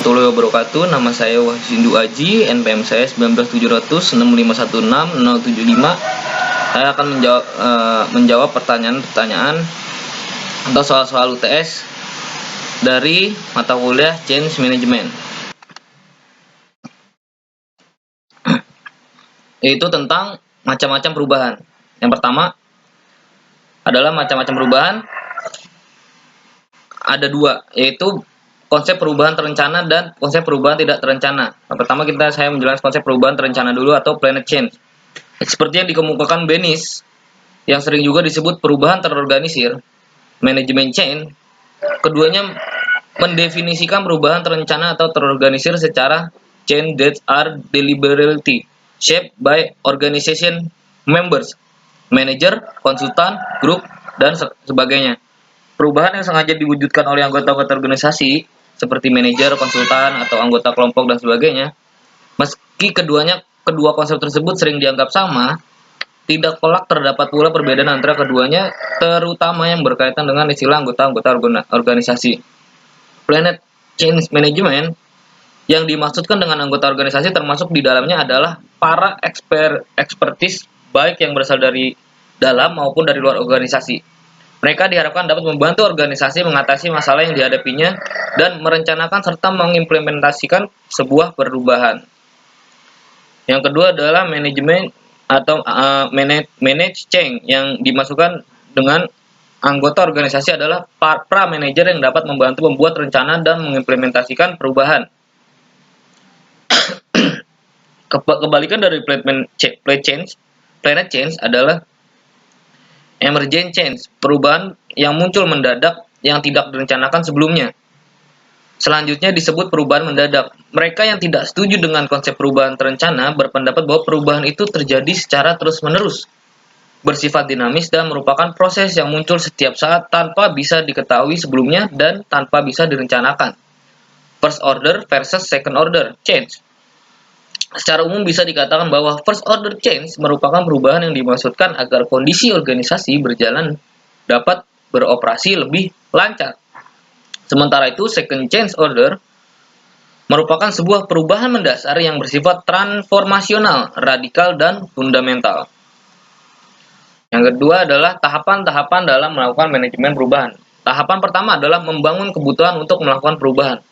warahmatullahi wabarakatuh. Nama saya Wahyu Aji, NPM saya 197065160075. Saya akan menjawab pertanyaan-pertanyaan atau soal-soal UTS dari mata kuliah Change Management, yaitu tentang macam-macam perubahan. Yang pertama adalah macam-macam perubahan. Ada dua, yaitu konsep perubahan terencana dan konsep perubahan tidak terencana. Pertama saya menjelaskan konsep perubahan terencana dulu atau planet change. Seperti yang dikemukakan Bennis, yang sering juga disebut perubahan terorganisir, management change. Keduanya mendefinisikan perubahan terencana atau terorganisir secara change that are deliberately shaped by organization members, manager, konsultan, grup, dan sebagainya. Perubahan yang sengaja diwujudkan oleh anggota-anggota organisasi seperti manajer, konsultan, atau anggota kelompok dan sebagainya. Meski kedua konsep tersebut sering dianggap sama, tidak pelak terdapat pula perbedaan antara keduanya, terutama yang berkaitan dengan istilah anggota-anggota organisasi. Planet Change Management yang dimaksudkan dengan anggota organisasi termasuk di dalamnya adalah para ekspertis baik yang berasal dari dalam maupun dari luar organisasi. Mereka diharapkan dapat membantu organisasi mengatasi masalah yang dihadapinya dan merencanakan serta mengimplementasikan sebuah perubahan. Yang kedua adalah manajemen atau manage change, yang dimasukkan dengan anggota organisasi adalah para manajer yang dapat membantu membuat rencana dan mengimplementasikan perubahan. Kebalikan dari planet change adalah emergent change, perubahan yang muncul mendadak yang tidak direncanakan sebelumnya. Selanjutnya disebut perubahan mendadak. Mereka yang tidak setuju dengan konsep perubahan terencana berpendapat bahwa perubahan itu terjadi secara terus-menerus, bersifat dinamis, dan merupakan proses yang muncul setiap saat tanpa bisa diketahui sebelumnya dan tanpa bisa direncanakan. First order versus second order change. Secara umum bisa dikatakan bahwa first order change merupakan perubahan yang dimaksudkan agar kondisi organisasi berjalan dapat beroperasi lebih lancar. Sementara itu, second change order merupakan sebuah perubahan mendasar yang bersifat transformasional, radikal, dan fundamental. Yang kedua adalah tahapan-tahapan dalam melakukan manajemen perubahan. Tahapan pertama adalah membangun kebutuhan untuk melakukan perubahan.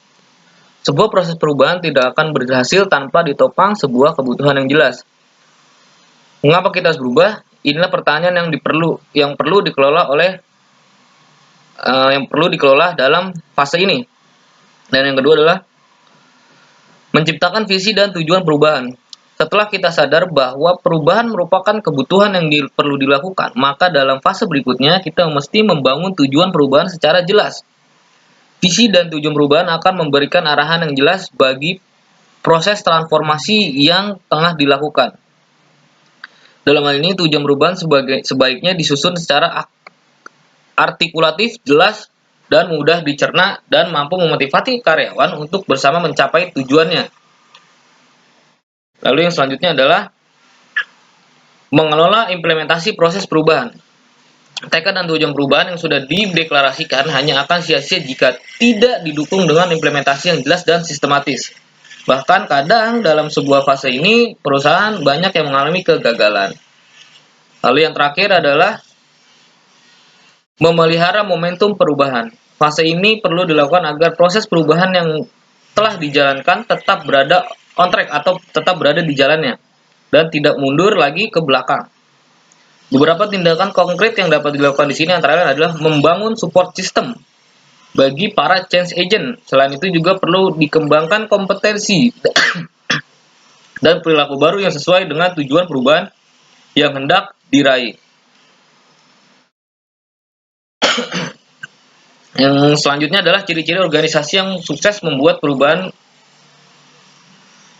Sebuah proses perubahan tidak akan berhasil tanpa ditopang sebuah kebutuhan yang jelas. Mengapa kita harus berubah? Inilah pertanyaan yang perlu dikelola dalam fase ini. Dan yang kedua adalah menciptakan visi dan tujuan perubahan. Setelah kita sadar bahwa perubahan merupakan kebutuhan yang perlu dilakukan, maka dalam fase berikutnya kita mesti membangun tujuan perubahan secara jelas. Visi dan tujuan perubahan akan memberikan arahan yang jelas bagi proses transformasi yang tengah dilakukan. Dalam hal ini, tujuan perubahan sebaiknya disusun secara artikulatif, jelas, dan mudah dicerna, dan mampu memotivasi karyawan untuk bersama mencapai tujuannya. Lalu yang selanjutnya adalah mengelola implementasi proses perubahan. Tekad dan tujuan perubahan yang sudah dideklarasikan hanya akan sia-sia jika tidak didukung dengan implementasi yang jelas dan sistematis. Bahkan kadang dalam sebuah fase ini, perusahaan banyak yang mengalami kegagalan. Lalu yang terakhir adalah memelihara momentum perubahan. Fase ini perlu dilakukan agar proses perubahan yang telah dijalankan tetap berada on track atau tetap berada di jalannya dan tidak mundur lagi ke belakang. Beberapa tindakan konkret yang dapat dilakukan di sini antara lain adalah membangun support system bagi para change agent. Selain itu juga perlu dikembangkan kompetensi dan perilaku baru yang sesuai dengan tujuan perubahan yang hendak diraih. Yang selanjutnya adalah ciri-ciri organisasi yang sukses membuat perubahan.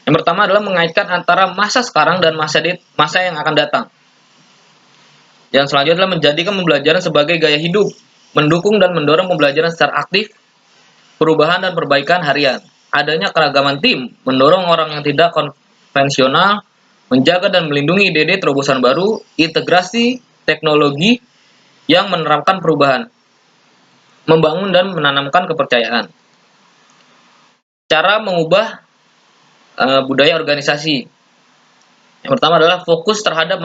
Yang pertama adalah mengaitkan antara masa sekarang dan masa yang akan datang. Yang selanjutnya adalah menjadikan pembelajaran sebagai gaya hidup, mendukung dan mendorong pembelajaran secara aktif, perubahan dan perbaikan harian. Adanya keragaman tim, mendorong orang yang tidak konvensional, menjaga dan melindungi ide-ide terobosan baru, integrasi teknologi yang menerapkan perubahan, membangun dan menanamkan kepercayaan. cara mengubah budaya organisasi. Yang pertama adalah fokus terhadap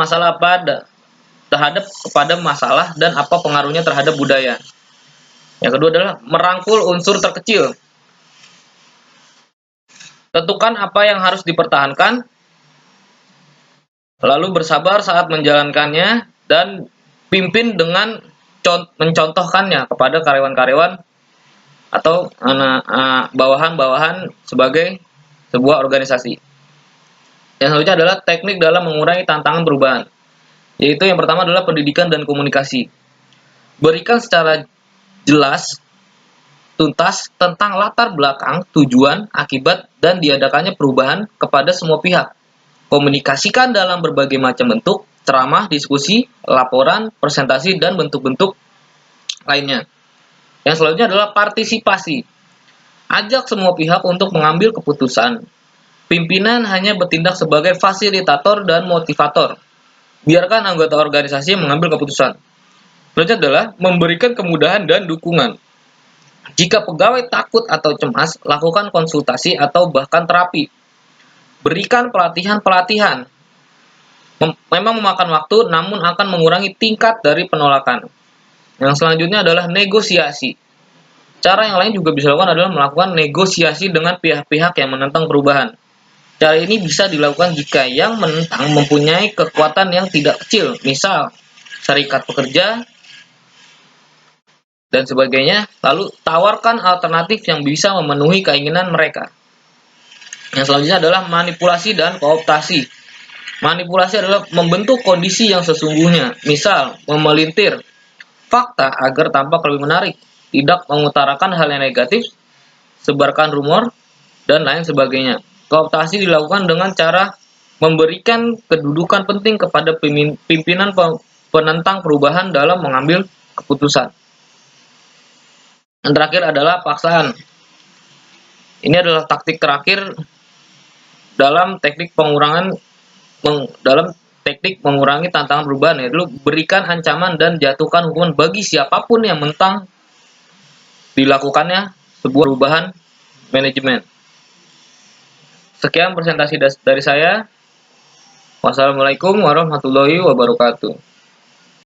kepada masalah dan apa pengaruhnya terhadap budaya. Yang kedua adalah merangkul unsur terkecil. Tentukan apa yang harus dipertahankan, lalu bersabar saat menjalankannya, dan pimpin dengan mencontohkannya kepada karyawan-karyawan atau bawahan-bawahan sebagai sebuah organisasi. Yang selanjutnya adalah teknik dalam mengurangi tantangan perubahan, yaitu yang pertama adalah pendidikan dan komunikasi. Berikan secara jelas, tuntas tentang latar belakang, tujuan, akibat, dan diadakannya perubahan kepada semua pihak. Komunikasikan dalam berbagai macam bentuk, ceramah, diskusi, laporan, presentasi, dan bentuk-bentuk lainnya. Yang selanjutnya adalah partisipasi. Ajak semua pihak untuk mengambil keputusan. Pimpinan hanya bertindak sebagai fasilitator dan motivator. Biarkan anggota organisasi mengambil keputusan. Selanjutnya adalah memberikan kemudahan dan dukungan. Jika pegawai takut atau cemas, lakukan konsultasi atau bahkan terapi. Berikan pelatihan-pelatihan. Memang memakan waktu, namun akan mengurangi tingkat dari penolakan. Yang selanjutnya adalah negosiasi. Cara yang lain juga bisa dilakukan adalah melakukan negosiasi dengan pihak-pihak yang menentang perubahan. Cara ini bisa dilakukan jika yang menentang mempunyai kekuatan yang tidak kecil, misal serikat pekerja, dan sebagainya, lalu tawarkan alternatif yang bisa memenuhi keinginan mereka. Yang selanjutnya adalah manipulasi dan kooptasi. Manipulasi adalah membentuk kondisi yang sesungguhnya, misal memelintir fakta agar tampak lebih menarik, tidak mengutarakan hal yang negatif, sebarkan rumor, dan lain sebagainya. Kooptasi dilakukan dengan cara memberikan kedudukan penting kepada pimpinan penentang perubahan dalam mengambil keputusan. Yang terakhir adalah paksaan. Ini adalah taktik terakhir dalam teknik mengurangi tantangan perubahan, yaitu berikan ancaman dan jatuhkan hukuman bagi siapapun yang menentang dilakukannya sebuah perubahan manajemen. Sekian presentasi dari saya. Wassalamualaikum warahmatullahi wabarakatuh.